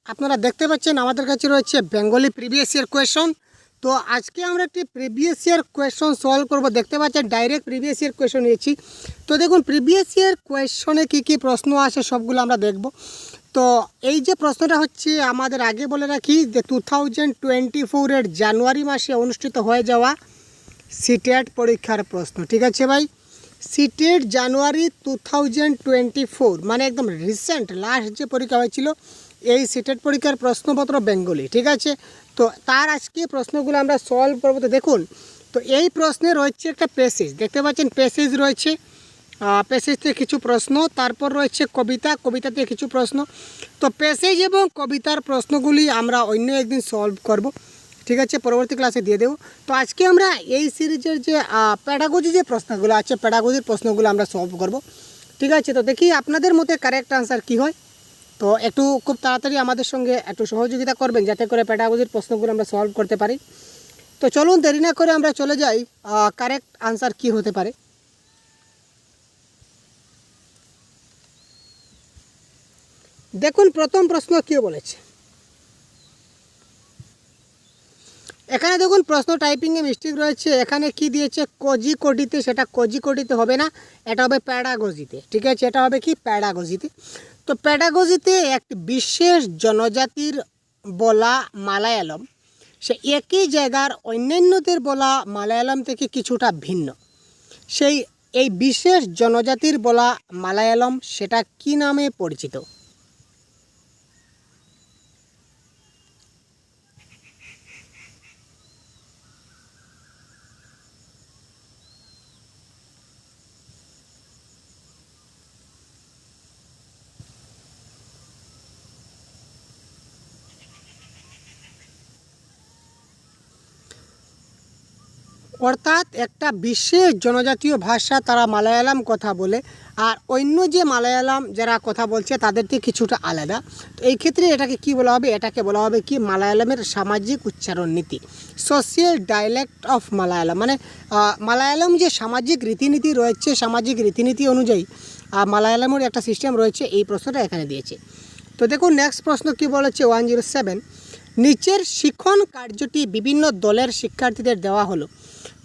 আপনারা দেখতে পাচ্ছেন আমাদের কাছে রয়েছে বেঙ্গলি প্রিভিয়াস ইয়ার কোয়েশন। তো আজকে আমরা একটি প্রিভিয়াস ইয়ার কোয়েশন সলভ করব। দেখতে পাচ্ছেন ডাইরেক্ট প্রিভিয়াস ইয়ার কোয়েশন নিয়েছি। তো দেখুন প্রিভিয়াস ইয়ার কোয়েশনে কী কী প্রশ্ন আসে সবগুলো আমরা দেখব। তো এই যে প্রশ্নটা হচ্ছে, আমাদের আগে বলে রাখি যে 2024-এর জানুয়ারি মাসে অনুষ্ঠিত হয়ে যাওয়া সিটেট পরীক্ষার প্রশ্ন। ঠিক আছে ভাই, সিটেট জানুয়ারি 2024 মানে একদম রিসেন্ট লাস্ট যে পরীক্ষা হয়েছিল এই সিটেট পরীক্ষার প্রশ্নপত্র বেঙ্গলি। ঠিক আছে, তো তার আজকে প্রশ্নগুলো আমরা সলভ করবো। তো দেখুন, তো এই প্রশ্নে রয়েছে একটা প্যাসেজ, দেখতে পাচ্ছেন প্যাসেজ রয়েছে, প্যাসেজ থেকে কিছু প্রশ্ন, তারপর রয়েছে কবিতা থেকে কিছু প্রশ্ন। তো প্যাসেজ এবং কবিতার প্রশ্নগুলি আমরা অন্য একদিন সলভ করব। ঠিক আছে, পরবর্তী ক্লাসে দিয়ে দেবো। তো আজকে আমরা এই সিরিজের যে প্যাডাগজি যে প্রশ্নগুলো আছে, প্যাডাগজির প্রশ্নগুলো আমরা সলভ করব। ঠিক আছে, তো দেখি আপনাদের মতে কারেক্ট আনসার কী হয়। তো একটু খুব তাড়াতাড়ি আমাদের সঙ্গে একটু সহযোগিতা করবেন যাতে করে প্যাডাগজির প্রশ্নগুলো আমরা সলভ করতে পারি। তো চলুন দেরি না করে আমরা চলে যাই কারেক্ট আনসার কী হতে পারে। দেখুন প্রথম প্রশ্ন কী বলেছে, এখানে দেখুন প্রশ্ন টাইপিংয়ে মিস্টেক রয়েছে। এখানে কি দিয়েছে কোজিকোডিতে, সেটা কোজিকোডিতে হবে না, এটা হবে প্যাডাগজিতে। ঠিক আছে, এটা হবে কি প্যাডাগজিতে। তো প্যাডাগজিতে একটি বিশেষ জনজাতির বলা মালায়ালম সে একই জায়গার অন্যান্যদের বলা মালায়ালম থেকে কিছুটা ভিন্ন। এই বিশেষ জনজাতির বলা মালায়ালম সেটা কি নামে পরিচিত? অর্থাৎ একটা বিশেষ জনজাতীয় ভাষা তারা মালায়ালাম কথা বলে, আর অন্য যে মালায়ালাম যারা কথা বলছে তাদের থেকে কিছুটা আলাদা। তো এই ক্ষেত্রে এটাকে কি বলা হবে? এটাকে বলা হবে কি মালায়ালামের সামাজিক উচ্চারণ নীতি, সোশিয়াল ডায়ালেক্ট অফ মালায়ালাম। মানে মালায়ালাম যে সামাজিক রীতিনীতি রয়েছে, সামাজিক রীতিনীতি অনুযায়ী মালায়ালামের একটা সিস্টেম রয়েছে। এই প্রশ্নটা এখানে দিয়েছে। তো দেখুন নেক্সট প্রশ্ন কি বলেছে 107, নিচের শিখন কার্যটি বিভিন্ন দলের শিক্ষার্থীদের দেওয়া হলো,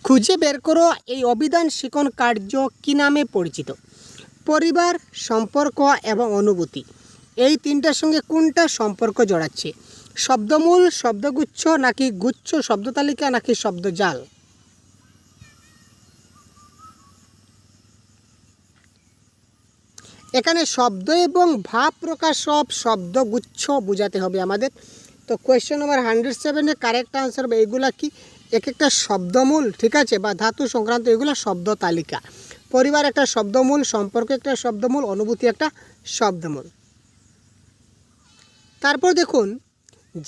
খুঁজে বের করো এই অভিধান শিখন কার্য কী নামে পরিচিত? পরিবার, সম্পর্ক এবং অনুভূতি, এই তিনটার সঙ্গে কোনটা সম্পর্ক জড়াচ্ছে? শব্দমূল, শব্দগুচ্ছ, নাকি গুচ্ছ শব্দতালিকা, নাকি শব্দজাল? এখানে শব্দ এবং ভাব প্রকাশ সব শব্দগুচ্ছ বোঝাতে হবে আমাদের। তো কোয়েশ্চেন নম্বর 107-এ কারেক্ট আনসার হবে এইগুলা কি? এক একটা শব্দমূল, ঠিক আছে, বা ধাতু সংক্রান্ত এগুলো শব্দ তালিকা। পরিবার একটা শব্দমূল, সম্পর্ক একটা শব্দমূল, অনুভূতি একটা শব্দমূল। তারপর দেখুন,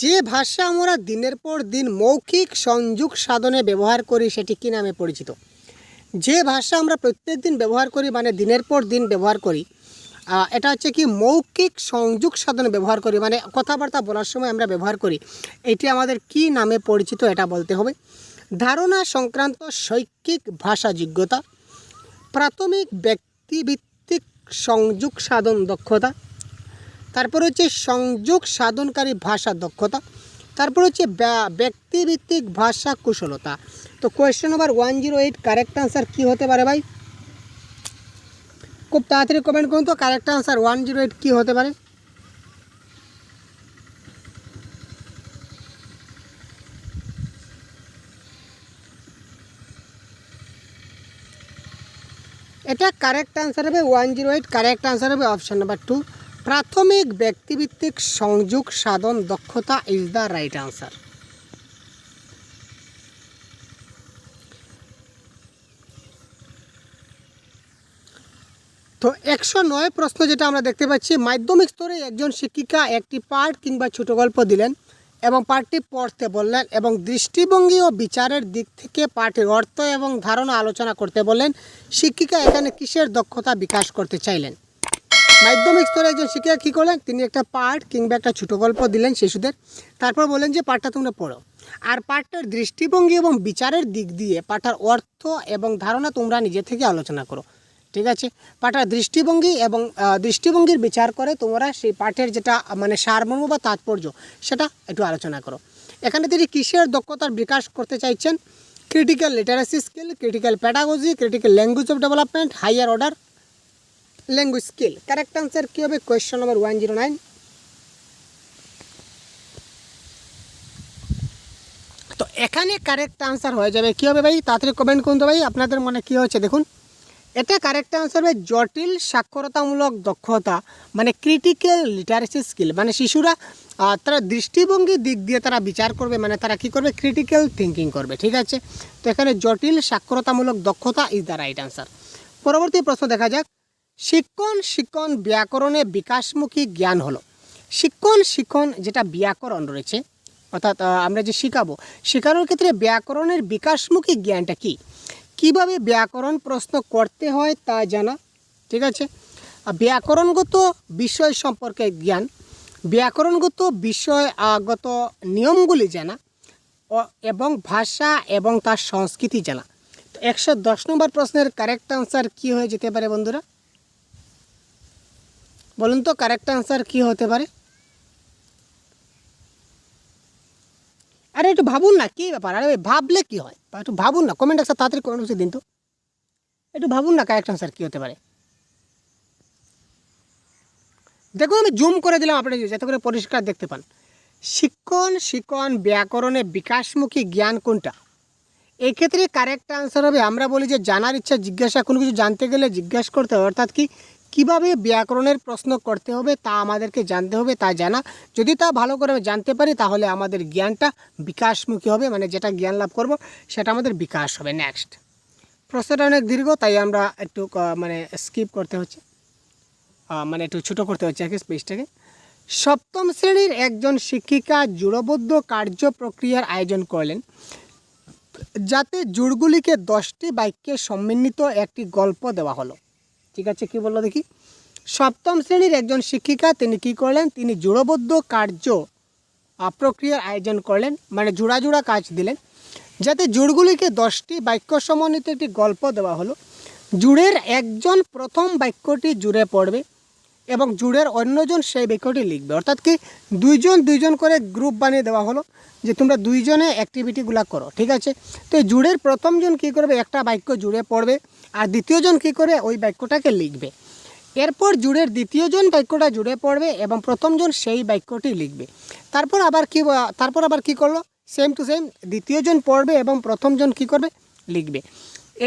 যে ভাষা আমরা দিনের পর দিন মৌখিক সংযোগ সাধনে ব্যবহার করি সেটি কী নামে পরিচিত? যে ভাষা আমরা প্রত্যেক দিন ব্যবহার করি, মানে দিনের পর দিন ব্যবহার করি, এটা হচ্ছে কি মৌখিক সংযোগ সাধনে ব্যবহার করি, মানে কথাবার্তা বলার সময় আমরা ব্যবহার করি। এটি আমাদের কি নামে পরিচিত এটা বলতে হবে। ধারণা সংক্রান্ত শৈক্ষিক ভাষা যোগ্যতা, প্রাথমিক ব্যক্তিভিত্তিক সংযোগ সাধন দক্ষতা, তারপর হচ্ছে সংযোগ সাধনকারী ভাষা দক্ষতা, তারপর হচ্ছে ব্যক্তিভিত্তিক ভাষা কুশলতা। তো কোয়েশ্চেন নম্বর 108 কারেক্ট আনসার কী হতে পারে ভাই? খুব তাড়াতাড়ি কমেন্ট করুন তো কারেক্ট আনসার 108 কী হতে পারে। এটা কারেক্ট আনসার হবে 108, কারেক্ট আনসার হবে অপশান নাম্বার 2, প্রাথমিক ব্যক্তিভিত্তিক সংযোগ সাধন দক্ষতা ইজ দ্য রাইট আনসার। তো 109 প্রশ্ন যেটা আমরা দেখতে পাচ্ছি, মাধ্যমিক স্তরে একজন শিক্ষিকা একটি পাঠ কিংবা ছোট গল্প দিলেন এবং পাঠটি পড়তে বললেন এবং দৃষ্টিভঙ্গি ও বিচারের দিক থেকে পাঠের অর্থ এবং ধারণা আলোচনা করতে বললেন। শিক্ষিকা এখানে কিসের দক্ষতা বিকাশ করতে চাইলেন? মাধ্যমিক স্তরে একজন শিক্ষিকা কী করলেন? তিনি একটা পাঠ কিংবা একটা ছোট গল্প দিলেন শিশুদের, তারপর বললেন যে পাঠটা তোমরা পড়ো, আর পাঠটার দৃষ্টিভঙ্গি এবং বিচারের দিক দিয়ে পাঠটার অর্থ এবং ধারণা তোমরা নিজে থেকে আলোচনা করো। ঠিক আছে। পাঠের দৃষ্টিভঙ্গি এবং দৃষ্টিভঙ্গির বিচার করে তোমরা সেই পাঠের যেটা মানে সারমর্ম বা তাৎপর্য সেটা একটু আলোচনা করো। এখানে তিনি কিসের দক্ষতার বিকাশ করতে চাইছেন? Critical literacy skill, critical pedagogy, critical language of development, higher order language skill. Correct answer কী হবে? Question number 109। তো এখানে কারেক্ট আনসার হয়ে যাবে কী হবে ভাই? তাড়াতাড়ি কমেন্ট করুন তো ভাই, আপনাদের মনে কী হচ্ছে দেখুন। এটা কারেক্ট আনসার হবে জটিল সাক্ষরতামূলক দক্ষতা, মানে ক্রিটিক্যাল লিটারেসি স্কিল। মানে শিশুরা তারা দৃষ্টিভঙ্গির দিক দিয়ে তারা বিচার করবে, মানে তারা কী করবে? ক্রিটিক্যাল থিঙ্কিং করবে, ঠিক আছে। তো এখানে জটিল সাক্ষরতামূলক দক্ষতা ইজ দ্য রাইট আনসার। পরবর্তী প্রশ্ন দেখা যাক। শিক্ষণ ব্যাকরণে বিকাশমুখী জ্ঞান হলো। শিক্ষণ যেটা ব্যাকরণ রয়েছে, অর্থাৎ আমরা যে শেখানোর ক্ষেত্রে ব্যাকরণের বিকাশমুখী জ্ঞানটা কী? কীভাবে ব্যাকরণ প্রশ্ন করতে হয় তা জানা, ঠিক আছে। ব্যাকরণগত বিষয় সম্পর্কে জ্ঞান, ব্যাকরণগত বিষয়গত নিয়মগুলি জানা এবং ভাষা এবং তার সংস্কৃতি জানা। তো 110 নম্বর প্রশ্নের কারেক্ট আনসার কী হয়ে যেতে পারে বন্ধুরা? বলুন তো কারেক্ট আনসার কী হতে পারে? আরে একটু ভাবুন না, কী ব্যাপার? আরে ভাবলে কী হয়? একটু ভাবুন না, কমেন্ট একটা তাড়াতাড়ি কমেন্ট বক্সে দিন তো, একটু ভাবুন না কারেক্ট আনসার কী হতে পারে। দেখুন আমি জুম করে দিলাম আপনি যাতে করে পরিষ্কার দেখতে পান। শিক্ষণ ব্যাকরণে বিকাশমুখী জ্ঞান কোনটা? এই ক্ষেত্রে কারেক্ট আনসার হবে, আমরা বলি যে জানার ইচ্ছা জিজ্ঞাসা, কোনো কিছু জানতে গেলে জিজ্ঞাসা করতে হবে, অর্থাৎ কি কীভাবে ব্যাকরণের প্রশ্ন করতে হবে তা আমাদেরকে জানতে হবে, তা জানা। যদি তা ভালো করে জানতে পারি তাহলে আমাদের জ্ঞানটা বিকাশমুখী হবে, মানে যেটা জ্ঞান লাভ করব সেটা আমাদের বিকাশ হবে। নেক্সট প্রশ্নটা অনেক দীর্ঘ, তাই আমরা একটু মানে স্কিপ করতে হচ্ছে, মানে একটু ছোটো করতে হচ্ছে আর কি স্পেসটাকে। সপ্তম শ্রেণীর একজন শিক্ষিকা জোড়বদ্ধ কার্য প্রক্রিয়ার আয়োজন করলেন, যাতে জোড়গুলিকে 10টি বাক্যে সম্মিলিত একটি গল্প দেওয়া হলো। ঠিক আছে, কি বললো দেখি। সপ্তম শ্রেণীর একজন শিক্ষিকা তিনি কি করলেন? তিনি জোড়বদ্ধ কার্য প্রক্রিয়ার আয়োজন করলেন, মানে জোড়া জোড়া কাজ দিলেন, যাতে জোড়গুলিকে 10টি বাক্য সমন্বিত একটি গল্প দেওয়া হলো। জুড়ের একজন প্রথম বাক্যটি জুড়ে পড়বে এবং জুড়ের অন্যজন সেই বাক্যটি লিখবে, অর্থাৎ কি দুইজন করে গ্রুপ বানিয়ে দেওয়া হলো যে তোমরা দুইজনে অ্যাক্টিভিটিগুলো করো, ঠিক আছে। তো এই জুড়ের প্রথমজন কী করবে? একটা বাক্য জুড়ে পড়বে, আর দ্বিতীয়জন কী করবে? ওই বাক্যটাকে লিখবে। এরপর জুড়ের দ্বিতীয়জন বাক্যটা জুড়ে পড়বে এবং প্রথমজন সেই বাক্যটি লিখবে। তারপর আবার কি করলো? সেম টু সেম দ্বিতীয়জন পড়বে এবং প্রথমজন কী করবে? লিখবে।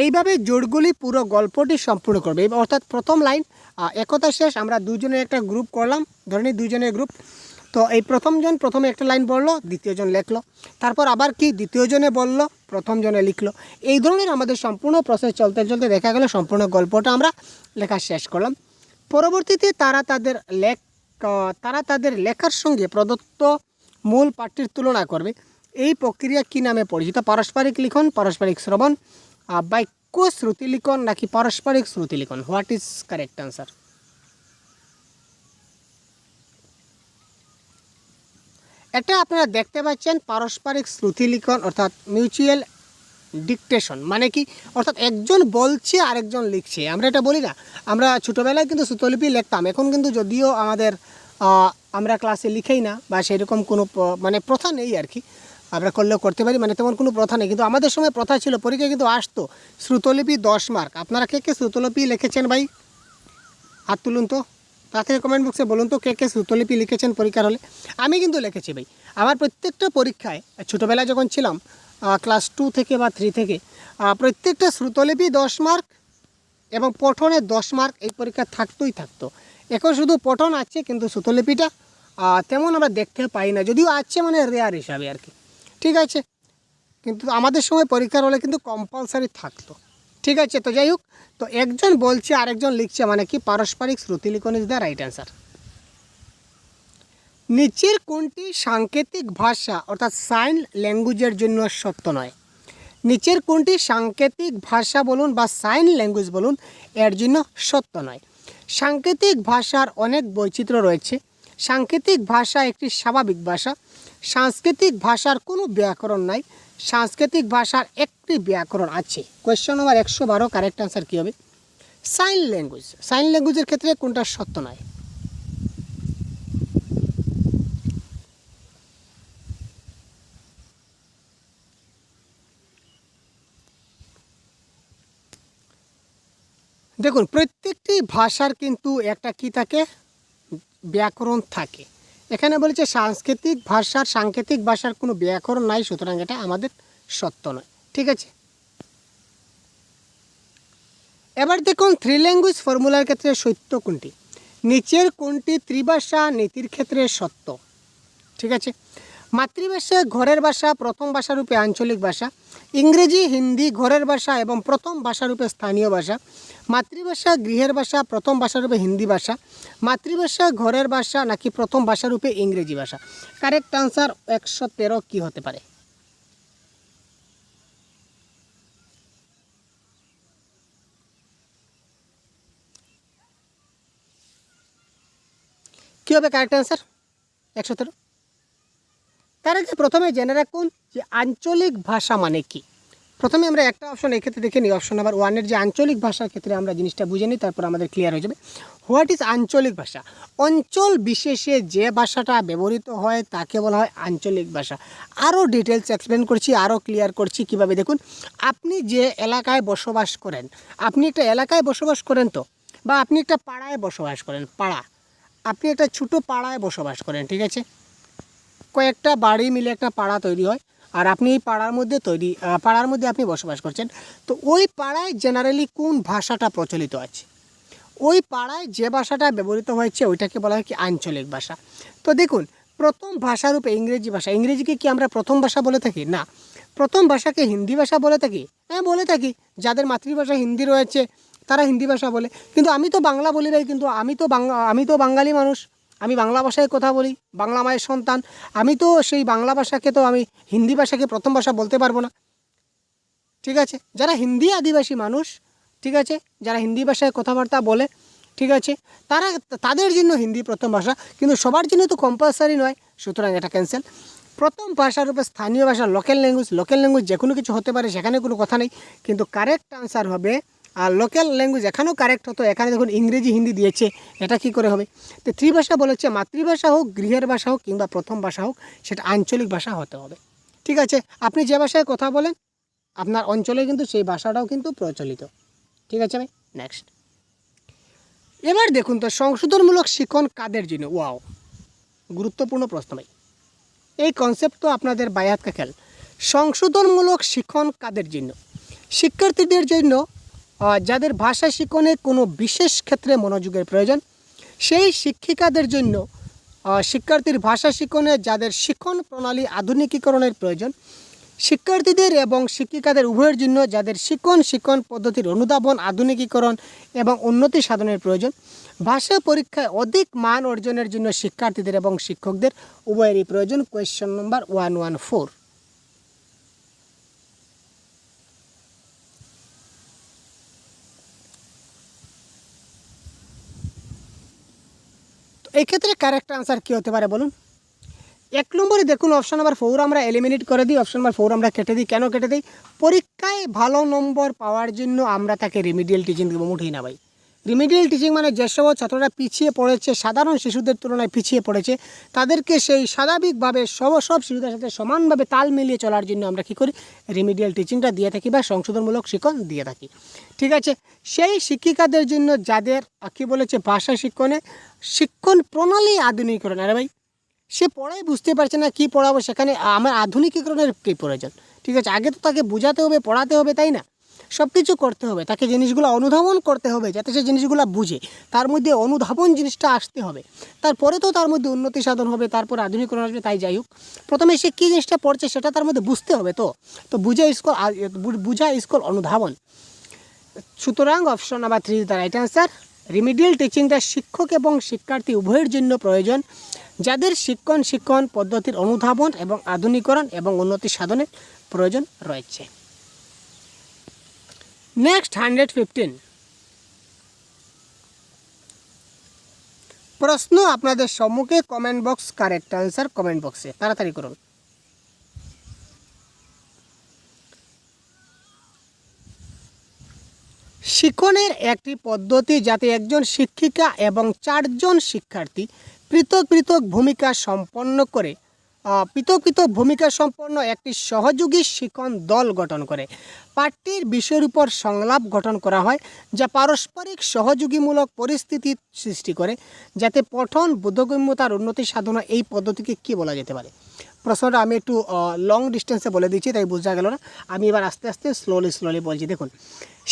এইভাবে জোড়গুলি পুরো গল্পটি সম্পূর্ণ করবে, অর্থাৎ প্রথম লাইন একতা শেষ, আমরা দুজনের একটা গ্রুপ করলাম, ধরে নিই দুজনের গ্রুপ। তো এই প্রথমজন প্রথমে একটা লাইন বললো, দ্বিতীয়জন লেখলো, তারপর আবার কি দ্বিতীয়জনে বললো, প্রথমজনে লিখলো। এই ধরনের আমাদের সম্পূর্ণ প্রসেস চলতে চলতে দেখা গেল সম্পূর্ণ গল্পটা আমরা লেখা শেষ করলাম। পরবর্তীতে তারা তাদের লেখার সঙ্গে প্রদত্ত মূল পাঠটির তুলনা করবে। এই প্রক্রিয়া কী নামে পরিচিত? পারস্পরিক লিখন, পারস্পরিক শ্রবণ, বাক্য শ্রুতি লিখন নাকি পারস্পরিক শ্রুতি লিখন? What is correct answer? এটা আপনারা দেখতে পাচ্ছেন পারস্পরিক শ্রুতি লিখন, অর্থাৎ মিউচুয়াল ডিকটেশন। মানে কি? অর্থাৎ একজন বলছে আরেকজন লিখছে। আমরা এটা বলি না, আমরা ছোটোবেলায় কিন্তু শ্রুতলিপি লিখতাম, এখন কিন্তু যদিও আমরা ক্লাসে লিখেই না বা সেরকম কোনো মানে প্রথা নেই আর কি, আমরা করলেও করতে পারি, মানে তেমন কোনো প্রথা নেই। কিন্তু আমাদের সময় প্রথা ছিল, পরীক্ষায় কিন্তু আসতো শ্রুতলিপি 10 মার্ক। আপনারা কে শ্রুতলিপি লিখেছেন ভাই? হাত তুলুন তো, তাড়াতাড়ি কমেন্ট বক্সে বলুন তো কে শ্রুতলিপি লিখেছেন পরীক্ষার হলে। আমি কিন্তু লিখেছি ভাই, আমার প্রত্যেকটা পরীক্ষায় ছোটোবেলায় যখন ছিলাম ক্লাস 2 থেকে বা 3 থেকে প্রত্যেকটা শ্রুতলিপি 10 মার্ক এবং পঠনে 10 মার্ক এই পরীক্ষা থাকতোই থাকতো। এখন শুধু পঠন আছে, কিন্তু শ্রুতলিপিটা তেমন আমরা দেখতে পাই না, যদিও আছে মানে রেয়ার হিসাবে আর কি, ঠিক আছে। কিন্তু আমাদের সময় পরীক্ষার হলে কিন্তু কম্পালসারি থাকতো, ঠিক আছে। তো যাই হোক, তো একজন বলছে আরেকজন লিখছে, মানে কি পারস্পরিক শ্রুতি লিখন ইজ দ্য রাইট অ্যান্সার। নিচের কোনটি সাংকেতিক ভাষা অর্থাৎ সাইন ল্যাঙ্গুয়েজের জন্য সত্য নয়? নিচের কোনটি সাংকেতিক ভাষা বলুন বা সাইন ল্যাঙ্গুয়েজ বলুন এর জন্য সত্য নয়? সাংকেতিক ভাষার অনেক বৈচিত্র্য রয়েছে। সাংকেতিক ভাষা একটি স্বাভাবিক ভাষা। সাংস্কৃতিক ভাষার কোনো ব্যাকরণ নাই। সাংস্কৃতিক ভাষার একটি ব্যাকরণ আছে। কোয়েশ্চন নম্বর 112 কারেক্ট আনসার কী হবে? সাইন ল্যাঙ্গুয়েজ, সাইন ল্যাঙ্গুয়েজের ক্ষেত্রে কোনটা সত্য নয়? দেখুন প্রত্যেকটি ভাষার কিন্তু একটা কি থাকে, ব্যাকরণ থাকে। এখানে বলেছে সাংকেতিক ভাষার কোনো ব্যাকরণ নাই, সুতরাং এটা আমাদের সত্য নয়। ঠিক আছে, এবার দেখুন থ্রি ল্যাঙ্গুয়েজ ফর্মুলার ক্ষেত্রে সত্য কোনটি? নিচের কোনটি ত্রিভাষা নীতির ক্ষেত্রে সত্য? ঠিক আছে, মাতৃভাষা ঘরের ভাষা প্রথম ভাষারূপে আঞ্চলিক ভাষা, ইংরেজি হিন্দি ঘরের ভাষা এবং প্রথম ভাষারূপে স্থানীয় ভাষা, মাতৃভাষা গৃহের ভাষা প্রথম ভাষারূপে হিন্দি ভাষা, মাতৃভাষা ঘরের ভাষা নাকি প্রথম ভাষারূপে ইংরেজি ভাষা? কারেক্ট আনসার 113 কি হতে পারে? কী হবে কারেক্ট আনসার 113? তার আগে প্রথমে জেনে রাখুন যে আঞ্চলিক ভাষা মানে কি। প্রথমে আমরা একটা অপশন এক্ষেত্রে দেখে নিই, অপশন নাম্বার 1-এর যে আঞ্চলিক ভাষার ক্ষেত্রে আমরা জিনিসটা বুঝে নিই, তারপর আমাদের ক্লিয়ার হয়ে যাবে। হোয়াট ইজ আঞ্চলিক ভাষা? অঞ্চল বিশেষে যে ভাষাটা ব্যবহৃত হয় তাকে বলা হয় আঞ্চলিক ভাষা। আরও ডিটেলস এক্সপ্লেন করছি, আরও ক্লিয়ার করছি কীভাবে। দেখুন, আপনি যে এলাকায় বসবাস করেন, আপনি একটা এলাকায় বসবাস করেন তো, বা আপনি একটা পাড়ায় বসবাস করেন, আপনি একটা ছোটো পাড়ায় বসবাস করেন, ঠিক আছে, কয়েকটা বাড়ি মিলে একটা পাড়া তৈরি হয়, আর আপনি এই পাড়ার মধ্যে আপনি বসবাস করছেন। তো ওই পাড়ায় জেনারেলি কোন ভাষাটা প্রচলিত আছে, ওই পাড়ায় যে ভাষাটা ব্যবহৃত হয়েছে ওইটাকে বলা হয় কি আঞ্চলিক ভাষা। তো দেখুন, প্রথম ভাষারূপে ইংরেজি ভাষা, ইংরেজিকে কি আমরা প্রথম ভাষা বলে থাকি? না। প্রথম ভাষাকে হিন্দি ভাষা বলে থাকি? হ্যাঁ বলে থাকি। যাদের মাতৃভাষা হিন্দি রয়েছে তারা হিন্দি ভাষা বলে, কিন্তু আমি তো বাংলা বলি ভাই, কিন্তু আমি তো বাঙালি মানুষ, আমি বাংলা ভাষায় কথা বলি, বাংলা মায়ের সন্তান, আমি তো সেই বাংলা ভাষাকে তো আমি হিন্দি ভাষাকে প্রথম ভাষা বলতে পারবো না। ঠিক আছে, যারা হিন্দি আদিবাসী মানুষ, ঠিক আছে, যারা হিন্দি ভাষায় কথাবার্তা বলে, ঠিক আছে, তাদের জন্য হিন্দি প্রথম ভাষা, কিন্তু সবার জন্য তো কম্পালসারি নয়, সুতরাং এটা ক্যান্সেল। প্রথম ভাষারূপে স্থানীয় ভাষা লোকাল ল্যাঙ্গুয়েজ যে কোনো কিছু হতে পারে, সেখানে কোনো কথা নেই, কিন্তু কারেক্ট আনসার হবে আর লোকাল ল্যাঙ্গুয়েজ। এখানেও কারেক্ট হতো, এখানে দেখুন ইংরেজি হিন্দি দিয়েছে, এটা কি করে হবে? তো ত্রিভাষা বলেছে, মাতৃভাষা হোক গৃহের ভাষা হোক কিংবা প্রথম ভাষা হোক, সেটা আঞ্চলিক ভাষা হতে হবে। ঠিক আছে, আপনি যে ভাষায় কথা বলেন আপনার অঞ্চলে কিন্তু সেই ভাষাটাও কিন্তু প্রচলিত। ঠিক আছে ভাই, নেক্সট। এবার দেখুন তো সংশোধনমূলক শিখন কাদের জন্য? ওয়াও, গুরুত্বপূর্ণ প্রশ্ন ভাই, এই কনসেপ্ট তো আপনাদের বায়াত কা খেল। সংশোধনমূলক শিখন কাদের জন্য? শিক্ষার্থীদের জন্য যাদের ভাষা শিখনে কোনো বিশেষ ক্ষেত্রে মনোযোগের প্রয়োজন, সেই শিক্ষিকাদের জন্য শিক্ষার্থীর ভাষা শিখনে যাদের শিক্ষণ প্রণালী আধুনিকীকরণের প্রয়োজন, শিক্ষার্থীদের এবং শিক্ষিকাদের উভয়ের জন্য যাদের শিক্ষণ পদ্ধতির অনুধাবন আধুনিকীকরণ এবং উন্নতি সাধনের প্রয়োজন, ভাষা পরীক্ষায় অধিক মান অর্জনের জন্য শিক্ষার্থীদের এবং শিক্ষকদের উভয়েরই প্রয়োজন। কোয়েশ্চন নম্বর 114। এই ক্ষেত্রে কারেক্ট আনসার কী হতে পারে বলুন? 1 নম্বরে দেখুন অপশন নাম্বার 4 আমরা এলিমিনেট করে দিই, অপশন নাম্বার 4 আমরা কেটে দিই। কেন কেটে দিই? পরীক্ষায় ভালো নম্বর পাওয়ার জন্য আমরা তাকে রিমিডিয়াল টিচিং দেবো, মুঠেই না ভাই। রিমিডিয়াল টিচিং মানে যেসব ছাত্ররা পিছিয়ে পড়েছে, সাধারণ শিশুদের তুলনায় পিছিয়ে পড়েছে, তাদেরকে সেই স্বাভাবিকভাবে সব শিশুদের সাথে সমানভাবে তাল মিলিয়ে চলার জন্য আমরা কী করি? রিমিডিয়াল টিচিংটা দিয়ে থাকি বা সংশোধনমূলক শিক্ষণ দিয়ে থাকি। ঠিক আছে, সেই শিক্ষিকাদের জন্য যাদের কী বলেছে ভাষা শিক্ষণ প্রণালী আধুনিকীকরণ। আরে ভাই, সে পড়াই বুঝতে পারছে না, কি পড়াবো, সেখানে আমার আধুনিকীকরণের কী প্রয়োজন? ঠিক আছে, আগে তো তাকে বোঝাতে হবে, পড়াতে হবে, তাই না? সব কিছু করতে হবে, তাকে জিনিসগুলো অনুধাবন করতে হবে যাতে সে জিনিসগুলো বুঝে, তার মধ্যে অনুধাবন জিনিসটা আসতে হবে, তারপরে তো তার মধ্যে উন্নতি সাধন হবে, তারপর আধুনিকীকরণ আসবে। তাই যাই হোক, প্রথমে সে কী জিনিসটা পড়ছে সেটা তার মধ্যে বুঝতে হবে, তো বুঝা স্কুল অনুধাবন। সুতরাং option number 3 is the right answer. Remedial টিচিংটা শিক্ষক এবং শিক্ষার্থী উভয়ের জন্য প্রয়োজন যাদের শিক্ষণ পদ্ধতির অনুধাবন এবং আধুনিকীকরণ এবং উন্নতি সাধনের প্রয়োজন রয়েছে। নেক্সট 115 প্রশ্ন আপনাদের সম্মুখে। Comment box correct answer comment বক্সে তাড়াতাড়ি করুন। শিক্ষণের একটি পদ্ধতি যাতে একজন শিক্ষিকা এবং 4 জন শিক্ষার্থী পৃথক পৃথক ভূমিকা সম্পন্ন করে পৃথক পৃথক ভূমিকা সম্পন্ন একটি সহযোগী শিক্ষণ দল গঠন করে। পাঠ্যের বিষয়ের উপর সংলাপ গঠন করা হয় যা পারস্পরিক সহযোগীমূলক পরিস্থিতি সৃষ্টি করে যাতে পঠন বোধগম্যতার উন্নতি সাধনা। এই পদ্ধতিকে কী বলা যেতে পারে? প্রশ্নটা আমি একটু লং ডিস্টেন্সে বলে দিচ্ছি, তাই বোঝা গেল না। আমি এবার আস্তে আস্তে স্লোলি বলছি। দেখুন,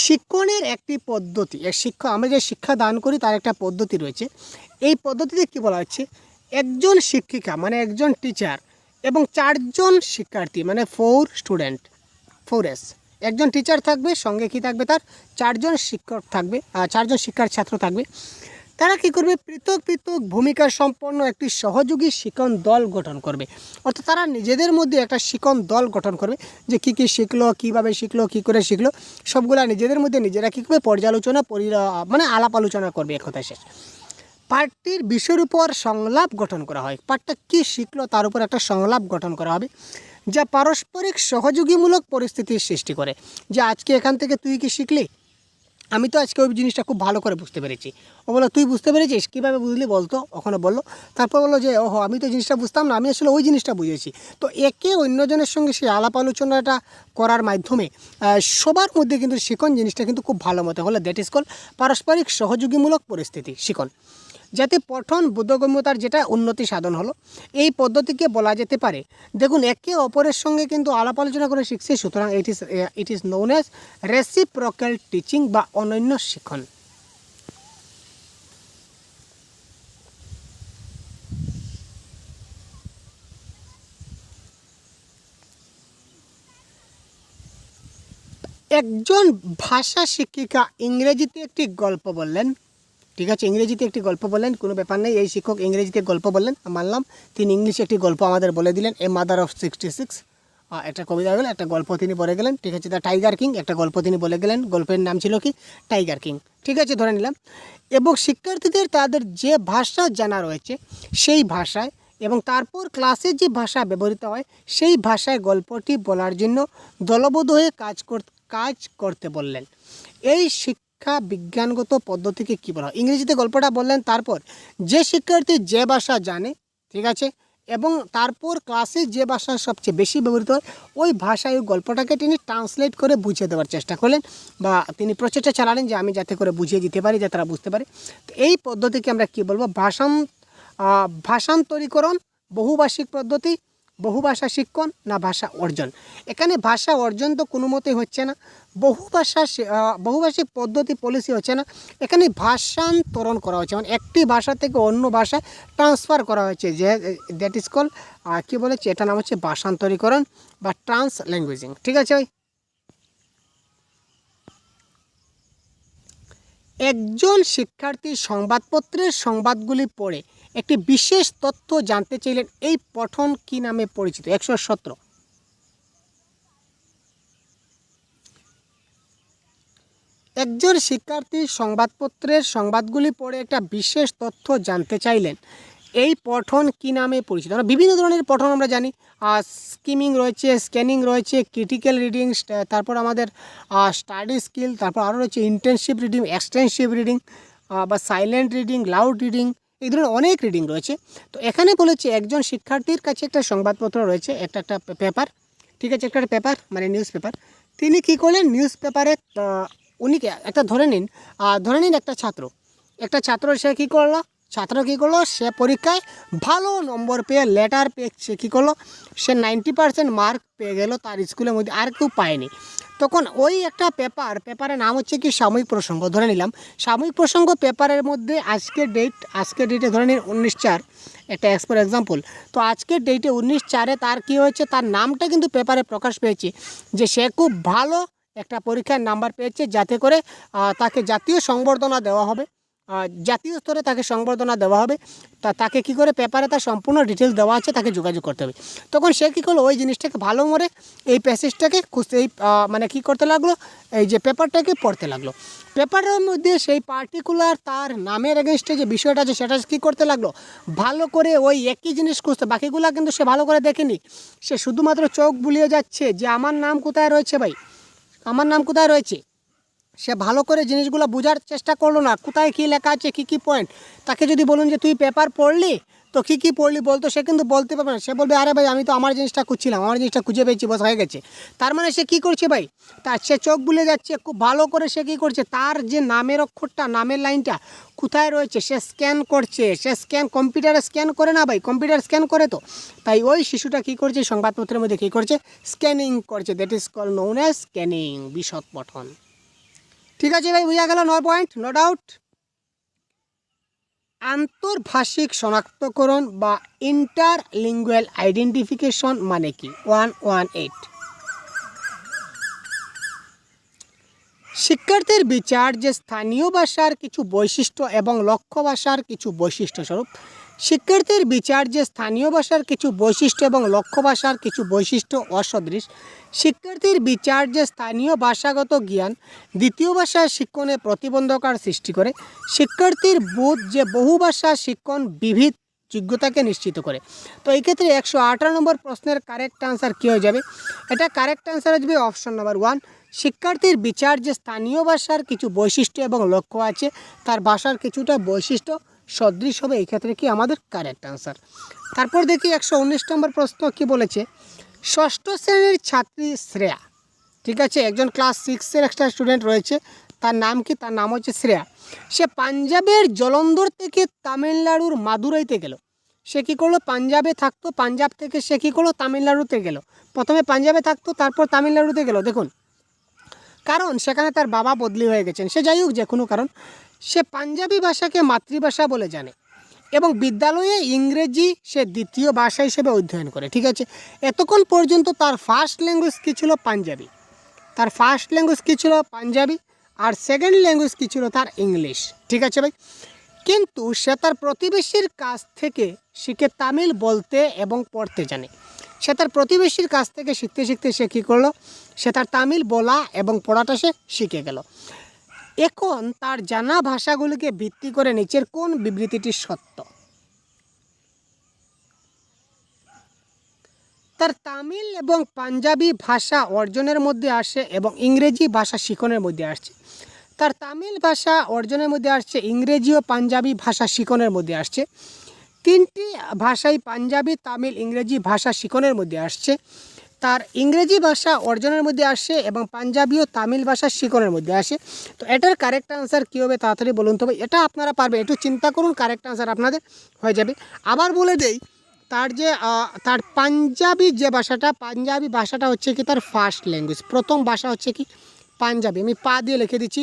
শিক্ষণের একটি পদ্ধতি, আমরা যে শিক্ষা দান করি তার একটা পদ্ধতি রয়েছে। এই পদ্ধতিতে কী বলা হচ্ছে, একজন শিক্ষিকা মানে একজন টিচার এবং 4 জন শিক্ষার্থী মানে 4 স্টুডেন্ট, 4S, একজন টিচার থাকবে, সঙ্গে কী থাকবে, তার 4 জন শিক্ষক থাকবে, 4 জন শিক্ষার ছাত্র থাকবে। তারা কী করবে, পৃথক পৃথক ভূমিকা সম্পন্ন একটি সহযোগী শিক্ষণ দল গঠন করবে। অর্থাৎ তারা নিজেদের মধ্যে একটা শিক্ষণ দল গঠন করবে যে কী কী শিখলো, কীভাবে শিখলো, কী করে শিখলো, সবগুলা নিজেদের মধ্যে নিজেরা কী করবে, পর্যালোচনা মানে আলাপ আলোচনা করবে। এক কথা শেষ। পাঠটির বিষয়ের উপর সংলাপ গঠন করা হয়। পাঠটা কী শিখলো তার উপর একটা সংলাপ গঠন করা হবে যা পারস্পরিক সহযোগীমূলক পরিস্থিতির সৃষ্টি করে। যে আজকে এখান থেকে তুই কি শিখলি, আমি তো আজকে ওই জিনিসটা খুব ভালো করে বুঝতে পেরেছি। ও বলো তুই বুঝতে পেরেছিস, কীভাবে বুঝলি বলতো? ওখানে বললো, তারপর বললো যে ওহো আমি তো জিনিসটা বুঝতাম না, আমি আসলে ওই জিনিসটা বুঝেছি। তো একে অন্যজনের সঙ্গে সেই আলাপ আলোচনাটা করার মাধ্যমে সবার মধ্যে কিন্তু শিখন জিনিসটা কিন্তু খুব ভালো মতো হলো। দ্যাট ইজ কল পারস্পরিক সহযোগীমূলক পরিস্থিতি শিখন, যাতে পঠন বোধগম্যতার যেটা উন্নতি সাধন হলো। এই পদ্ধতিকে বলা যেতে পারে, দেখুন, একে অপরের সঙ্গে কিন্তু আলাপ আলোচনা করে শিখছে, সুতরাং it is known as reciprocal teaching বা অনন্য শিক্ষণ। একজন ভাষা শিক্ষিকা ইংরেজিতে একটি গল্প বললেন। ঠিক আছে, ইংরেজিতে একটি গল্প বললেন, কোনো ব্যাপার নেই। এই শিক্ষক ইংরেজিতে গল্প বললেন, মানলাম। তিনি ইংলিশে একটি গল্প আমাদের বলে দিলেন, এ মাদার অফ 66, একটা কবিতা হয়ে গেল, একটা গল্প তিনি বলে গেলেন। ঠিক আছে, দ্য টাইগার কিং, একটা গল্প তিনি বলে গেলেন, গল্পের নাম ছিল কি, টাইগার কিং। ঠিক আছে, ধরে নিলাম। এবং শিক্ষার্থীদের তাদের যে ভাষা জানা রয়েছে সেই ভাষায় এবং তারপর ক্লাসে যে ভাষা ব্যবহৃত হয় সেই ভাষায় গল্পটি বলার জন্য দলবদ্ধ হয়ে কাজ করতে বললেন। এই শিক্ষা বিজ্ঞানগত পদ্ধতিকে কী বলা হয়? ইংরেজিতে গল্পটা বললেন, তারপর যে শিক্ষার্থী যে ভাষা জানে, ঠিক আছে, এবং তারপর ক্লাসে যে ভাষা সবচেয়ে বেশি ব্যবহৃত হয় ওই ভাষায় ওই গল্পটাকে তিনি ট্রান্সলেট করে বুঝিয়ে দেওয়ার চেষ্টা করলেন, বা তিনি প্রচেষ্টা চালালেন যে আমি যাতে করে বুঝিয়ে দিতে পারি, যাতে তারা বুঝতে পারে। তো এই পদ্ধতিকে আমরা কী বলবো? ভাষান্তরীকরণ, বহুভাষিক পদ্ধতি, বহুভাষা শিক্ষণ না ভাষা অর্জন? এখানে ভাষা অর্জন তো কোনো মতেই হচ্ছে না, বহুভাষিক পদ্ধতি পলিসি হচ্ছে না, এখানে ভাষান্তরণ করা হচ্ছে, মানে একটি ভাষা থেকে অন্য ভাষায় ট্রান্সফার করা হয়েছে, যে দ্যাট ইজ কল কী বলেছে, এটা নাম হচ্ছে ভাষান্তরীকরণ বা ট্রান্সল্যাঙ্গুয়েজিং। ঠিক আছে ভাই। একজন শিক্ষার্থী সংবাদপত্রের সংবাদগুলি পড়ে একটি বিশেষ তথ্য জানতে চাইলেন, এই পঠন কি নামে পরিচিত? 117। একজন শিক্ষার্থী সংবাদপত্রের সংবাদগুলি পড়ে একটা বিশেষ তথ্য জানতে চাইলেন, এই পঠন কি নামে পরিচিত? আমরা বিভিন্ন ধরনের পঠন আমরা জানি, স্কিমিং রয়েছে, স্ক্যানিং রয়েছে, ক্রিটিক্যাল রিডিং, তারপর আমাদের স্টাডি স্কিল, তারপর আরও রয়েছে ইন্টেনসিভ রিডিং, এক্সটেন্সিভ রিডিং, বা সাইলেন্ট রিডিং, লাউড রিডিং, এই ধরনের অনেক রিডিং রয়েছে। তো এখানে বলেছে একজন শিক্ষার্থীর কাছে একটা সংবাদপত্র রয়েছে, একটা পেপার, ঠিক আছে, একটা পেপার মানে নিউজ পেপার। তিনি কী করলেন, নিউজ পেপারে উনি একটা ধরে নিন একটা ছাত্র সে কী করলো, সে পরীক্ষায় ভালো নম্বর পেয়ে লেটার পেয়ে সে কী করলো, সে 90% মার্ক পেয়ে গেল, তার স্কুলের মধ্যে আর কেউ পায়নি। তখন ওই একটা পেপারের নাম হচ্ছে কি সাময়িক প্রসঙ্গ, ধরে নিলাম সাময়িক প্রসঙ্গ পেপারের মধ্যে আজকের ডেটে ধরে নিন 19/4, একটা ফর এক্সাম্পল। তো আজকের ডেটে 19/4 তার কী হয়েছে, তার নামটা কিন্তু পেপারে প্রকাশ পেয়েছে যে সে খুব ভালো একটা পরীক্ষার নাম্বার পেয়েছে, যাতে করে তাকে জাতীয় সংবর্ধনা দেওয়া হবে, জাতীয় স্তরে তাকে সংবর্ধনা দেওয়া হবে। তাকে কী করে, পেপারে তার সম্পূর্ণ ডিটেলস দেওয়া আছে, তাকে যোগাযোগ করতে হবে। তখন সে কী করলো, ওই জিনিসটাকে ভালো করে এই প্যাসেজটাকে মানে কী করতে লাগলো, এই যে পেপারটাকে পড়তে লাগলো। পেপারের মধ্যে সেই পার্টিকুলার তার নামের এগেনস্টে যে বিষয়টা আছে সেটা কী করতে লাগলো, ভালো করে ওই একই জিনিস খুঁজতে, বাকিগুলা কিন্তু সে ভালো করে দেখেনি, সে শুধুমাত্র চোখ বুলিয়ে যাচ্ছে যে আমার নাম কোথায় রয়েছে ভাই, আমার নাম কোথায় রয়েছে। সে ভালো করে জিনিসগুলো বোঝার চেষ্টা করলো না, কোথায় কী লেখা আছে, কী পয়েন্ট। তাকে যদি বলুন যে তুই পেপার পড়লি, তো কী পড়লি বলতো, সে কিন্তু বলতে পারবে না। সে বলবে আরে ভাই আমি তো আমার জিনিসটা খুঁজছিলাম, আমার জিনিসটা খুঁজে পেয়েছি, বস হয়ে গেছে। তার মানে সে কী করছে ভাই, তার সে চোখ বুলে যাচ্ছে, খুব ভালো করে সে কী করছে, তার যে নামের অক্ষরটা, নামের লাইনটা কোথায় রয়েছে সে স্ক্যান করছে। সে কম্পিউটারে স্ক্যান করে না ভাই, কম্পিউটার স্ক্যান করে তো। তাই ওই শিশুটা কী করছে, সংবাদপত্রের মধ্যে কী করছে, স্ক্যানিং করছে। That is call known as scanning, বিশদ পঠন। ঠিক আছে ভাই, বুঝা গেল 9 পয়েন্ট, নো ডাউট। আন্তর্ভাষিক শনাক্তকরণ বা ইন্টারলিঙ্গুয়াল আইডেন্টিফিকেশন মানে কি? 118। শিক্ষার্থীর বিচার যে স্থানীয় ভাষার কিছু বৈশিষ্ট্য এবং লক্ষ্য ভাষার কিছু বৈশিষ্ট্য স্বরূপ। শিক্ষার্থীর বিচার যে স্থানীয় ভাষার কিছু বৈশিষ্ট্য এবং লক্ষ্য ভাষার কিছু বৈশিষ্ট্য অসদৃশ। শিক্ষার্থীর বিচার যে স্থানীয় ভাষাগত জ্ঞান দ্বিতীয় ভাষা শিক্ষণে প্রতিবন্ধকার সৃষ্টি করে। শিক্ষার্থীর বোধ যে বহু ভাষা শিক্ষণ বিবিধ যোগ্যতাকে নিশ্চিত করে। তো এই ক্ষেত্রে 118 নম্বর প্রশ্নের কারেক্ট আনসার কী হয়ে যাবে? এটা কারেক্ট আনসার আসবে অপশন নাম্বার 1। শিক্ষার্থীর বিচার যে স্থানীয় ভাষার কিছু বৈশিষ্ট্য এবং লক্ষ্য আছে, তার ভাষার কিছুটা বৈশিষ্ট্য সদৃশ হবে। এই ক্ষেত্রে কি আমাদের কারেক্ট আনসার। তারপর দেখি 119 নম্বর প্রশ্ন কি বলেছে। ষষ্ঠ শ্রেণীর ছাত্রী শ্রেয়া, ঠিক আছে, একজন ক্লাস 6-এর একটা স্টুডেন্ট রয়েছে, তার নাম কি? তার নাম হচ্ছে শ্রেয়া। সে পাঞ্জাবের জলন্ধর থেকে তামিলনাড়ুর মাদুরাইতে গেল। সে কী করলো, পাঞ্জাবে থাকতো, পাঞ্জাব থেকে সে কী করলো, তামিলনাড়ুতে গেল। প্রথমে পাঞ্জাবে থাকতো, তারপর তামিলনাড়ুতে গেল। দেখুন, কারণ সেখানে তার বাবা বদলি হয়ে গেছেন। সে যাই হোক, যে কোনো কারণ, সে পাঞ্জাবি ভাষাকে মাতৃভাষা বলে জানে এবং বিদ্যালয়ে ইংরেজি সে দ্বিতীয় ভাষা হিসেবে অধ্যয়ন করে। ঠিক আছে, এতক্ষণ পর্যন্ত তার ফার্স্ট ল্যাঙ্গুয়েজ কী ছিল? পাঞ্জাবি। তার ফার্স্ট ল্যাঙ্গুয়েজ কী ছিল? পাঞ্জাবি। আর সেকেন্ড ল্যাঙ্গুয়েজ কী ছিল? তার ইংলিশ। ঠিক আছে ভাই, কিন্তু সে তার প্রতিবেশীর কাছ থেকে শিখে তামিল বলতে এবং পড়তে জানে। সে তার প্রতিবেশীর কাছ থেকে শিখতে শিখতে সে কী করলো, সে তার তামিল বলা এবং পড়াটা সে শিখে গেল। এখন তার জানা ভাষাগুলিকে ভিত্তি করে নিচের কোন বিবৃতিটি সত্য? তার তামিল এবং পাঞ্জাবি ভাষা অর্জনের মধ্যে আসে এবং ইংরেজি ভাষা শিখনের মধ্যে আসছে। তার তামিল ভাষা অর্জনের মধ্যে আসছে, ইংরেজি ও পাঞ্জাবি ভাষা শিখনের মধ্যে আসছে। তিনটি ভাষাই পাঞ্জাবি, তামিল, ইংরেজি ভাষা শিখনের মধ্যে আসছে। তার ইংরেজি ভাষা অর্জনের মধ্যে আসে এবং পাঞ্জাবি ও তামিল ভাষা শিখনের মধ্যে আসে। তো এটার কারেক্ট আনসার কী হবে তাড়াতাড়ি বলুন তো ভাই। এটা আপনারা পারবে, একটু চিন্তা করুন, কারেক্ট আনসার আপনাদের হয়ে যাবে। আবার বলে দেই, তার পাঞ্জাবি যে ভাষাটা, পাঞ্জাবি ভাষাটা হচ্ছে কি তার ফার্স্ট ল্যাঙ্গুয়েজ, প্রথম ভাষা হচ্ছে কি পাঞ্জাবি, আমি পা দিয়ে লিখে দিচ্ছি।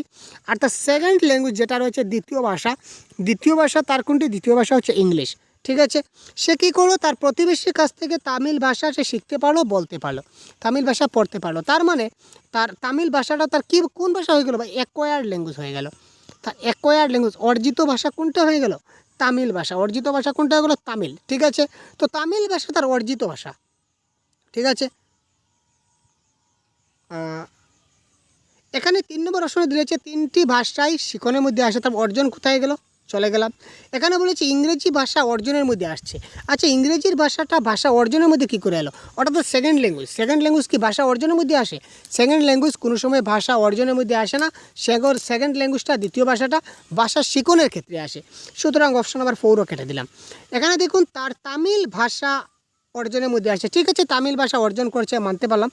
আর তার সেকেন্ড ল্যাঙ্গুয়েজ যেটা রয়েছে দ্বিতীয় ভাষা তার কোনটি? দ্বিতীয় ভাষা হচ্ছে ইংলিশ। ঠিক আছে, সে কী করলো, তার প্রতিবেশীর কাছ থেকে তামিল ভাষা সে শিখতে পারলো, বলতে পারলো, তামিল ভাষা পড়তে পারলো। তার মানে তার তামিল ভাষাটা তার কি কোন ভাষা হয়ে গেলো? বা অ্যাকোয়ার্ড ল্যাঙ্গুয়েজ হয়ে গেল। তার অ্যাকোয়ার্ড ল্যাঙ্গুয়েজ, অর্জিত ভাষা কোনটা হয়ে গেল? তামিল ভাষা। অর্জিত ভাষা কোনটা হয়ে গেলো? তামিল। ঠিক আছে, তো তামিল ভাষা তার অর্জিত ভাষা। ঠিক আছে, এখানে 3 নম্বর অপশনে দিয়েছে তিনটি ভাষাই শিখনের মধ্যে আসে, তার অর্জন কোথায় গেল? চলে গেলাম। এখানে বলেছি ইংরেজি ভাষা অর্জনের মধ্যে আসছে। আচ্ছা, ইংরেজির ভাষাটা ভাষা অর্জনের মধ্যে কী করে এলো? ওটা তো সেকেন্ড ল্যাঙ্গুয়েজ কি ভাষা অর্জনের মধ্যে আসে? সেকেন্ড ল্যাঙ্গুয়েজ কোনো সময় ভাষা অর্জনের মধ্যে আসে না। সেকেন্ড ল্যাঙ্গুয়েজটা, দ্বিতীয় ভাষাটা ভাষা শিখনের ক্ষেত্রে আসে। সুতরাং অপশন নাম্বার 4ও কেটে দিলাম। এখানে দেখুন, তার তামিল ভাষা অর্জনের মধ্যে আসছে। ঠিক আছে, তামিল ভাষা অর্জন করছে, মানতে পারলাম।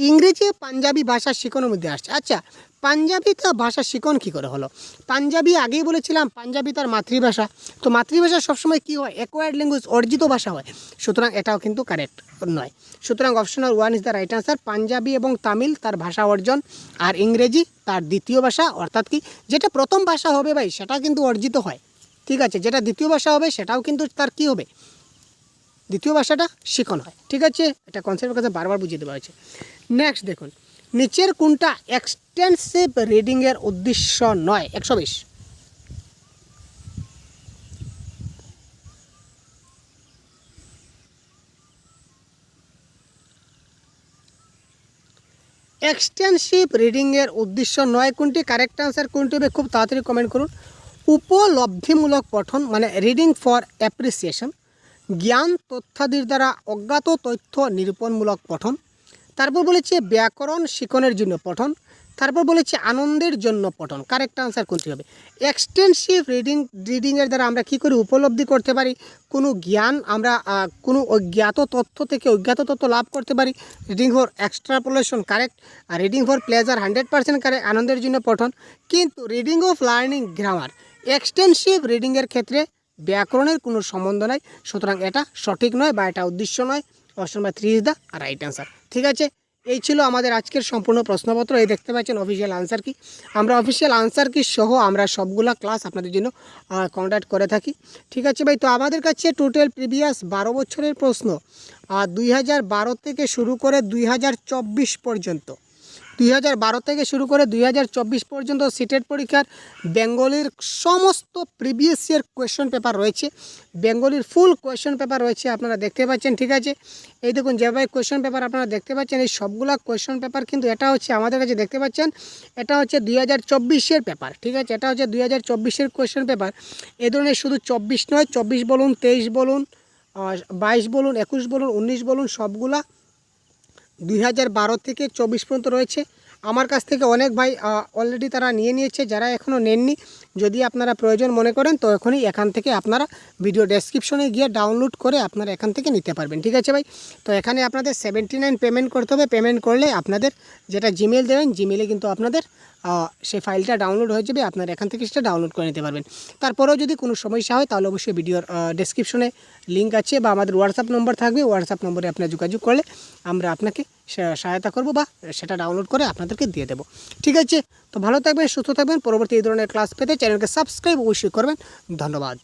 ইংরেজি ও পাঞ্জাবি ভাষা শিখনের মধ্যে আসছে। আচ্ছা, পাঞ্জাবি তো ভাষা শিখন কী করে হলো? পাঞ্জাবি আগেই বলেছিলাম, পাঞ্জাবি তার মাতৃভাষা। তো মাতৃভাষা সবসময় কী হয়? অ্যাকোয়ার্ড ল্যাঙ্গুয়েজ, অর্জিত ভাষা হয়। সুতরাং এটাও কিন্তু কারেক্ট নয়। সুতরাং option 1 is the right answer. Punjabi এবং তামিল তার ভাষা অর্জন, আর ইংরেজি তার দ্বিতীয় ভাষা। অর্থাৎ কি, যেটা প্রথম ভাষা হবে ভাই সেটা কিন্তু অর্জিত হয়। ঠিক আছে, যেটা দ্বিতীয় ভাষা হবে সেটাও কিন্তু তার কী হবে? দ্বিতীয় ভাষাটা শিখন হয়। ঠিক আছে, এটা কনসেপ্টের কাছে বারবার বুঝিয়ে দেওয়া হয়েছে। নেক্সট দেখুন, নিচের কোনটা এক্সটেন্সিভ রিডিংয়ের উদ্দেশ্য নয়? 120। এক্সটেন্সিভ রিডিংয়ের উদ্দেশ্য নয় কোনটি? কারেক্ট আনসার কোনটি হবে? খুব তাড়াতাড়ি কমেন্ট করুন। উপলব্ধিমূলক পঠন মানে রিডিং ফর অ্যাপ্রিসিয়েশন, জ্ঞান তথ্যাদির দ্বারা অজ্ঞাত তথ্য নিরূপণমূলক পঠন। তারপর বলেছে ব্যাকরণ শিখনের জন্য পঠন। তারপর বলেছে আনন্দের জন্য পঠন, কারেক্ট আনসার কোনটি হবে? এক্সটেন্সিভ রিডিংয়ের দ্বারা আমরা কী করে উপলব্ধি করতে পারি কোনো জ্ঞান, আমরা কোনো অজ্ঞাত তথ্য থেকে অজ্ঞাত তথ্য লাভ করতে পারি। রিডিং ফর এক্সট্রাপোলেশন কারেক্ট, আর রিডিং ফর প্লেজার 100% কারেক্ট, আনন্দের জন্য পঠন। কিন্তু reading of learning grammar, extensive রিডিংয়ের ক্ষেত্রে ব্যাকরণের কোনো সম্বন্ধ নাই, সুতরাং এটা সঠিক নয় বা এটা উদ্দেশ্য নয়। Option number 3 is the right answer. ঠিক আছে, এই ছিল আমাদের আজকের সম্পূর্ণ প্রশ্নপত্র। এই দেখতে পাচ্ছেন অফিসিয়াল আনসার কি, আমরা অফিসিয়াল আনসার কি সহ আমরা সবগুলা ক্লাস আপনাদের জন্য কন্ডাক্ট করে থাকি। ঠিক আছে ভাই, তো আমাদের কাছে টোটাল প্রিভিয়াস 12 বছরের প্রশ্ন 2012 থেকে শুরু করে 2024 পর্যন্ত, 2012 থেকে শুরু করে 2024 পর্যন্ত সিটেট পরীক্ষার বেঙ্গলির সমস্ত প্রিভিয়াস ইয়ার কোয়েশ্চন পেপার রয়েছে, বেঙ্গলির ফুল কোয়েশ্চন পেপার রয়েছে, আপনারা দেখতে পাচ্ছেন। ঠিক আছে, এই দেখুন যেভাবে কোয়েশ্চন পেপার আপনারা দেখতে পাচ্ছেন, এই সবগুলা কোয়েশ্চন পেপার কিন্তু এটা হচ্ছে আমাদের কাছে দেখতে পাচ্ছেন, এটা হচ্ছে 2024-এর পেপার। ঠিক আছে, এটা হচ্ছে 2024-এর কোয়েশ্চন পেপার। এই ধরনের শুধু 24 নয়, 24 বলুন, 23 বলুন, 22 বলুন, 21 বলুন, 19 বলুন, সবগুলা 2012 থেকে 24 পর্যন্ত রয়েছে। আমার কাছ থেকে অনেক ভাই অলরেডি তারা নিয়ে নিয়েছে, যারা এখনও নেননি যদি আপনারা প্রয়োজন মনে করেন তো এখনই এখান থেকে আপনারা ভিডিও ডেসক্রিপশনে গিয়ে ডাউনলোড করে আপনারা এখান থেকে নিতে পারবেন। ঠিক আছে ভাই, তো এখানে আপনাদের 79 পেমেন্ট করতে হবে। পেমেন্ট করলে আপনাদের যেটা জিমেল দেবেন, জিমেলে কিন্তু আপনাদের সেই ফাইলটা ডাউনলোড হয়ে যাবে, আপনারা এখান থেকে সেটা ডাউনলোড করে নিতে পারবেন। তারপরেও যদি কোনো সমস্যা হয় তাহলে অবশ্যই ভিডিওর ডেসক্রিপশনে লিঙ্ক আছে বা আমাদের হোয়াটসঅ্যাপ নম্বর থাকবে, হোয়াটসঅ্যাপ নম্বরে আপনারা যোগাযোগ করলে আমরা আপনাকে সহায়তা করব বা সেটা ডাউনলোড করে আপনাদেরকে দিয়ে দেবো। ঠিক আছে, তো ভালো থাকবেন, সুস্থ থাকবেন। পরবর্তী এই ধরনের ক্লাস পেতে চ্যানেলকে সাবস্ক্রাইব অবশ্যই করবেন। ধন্যবাদ।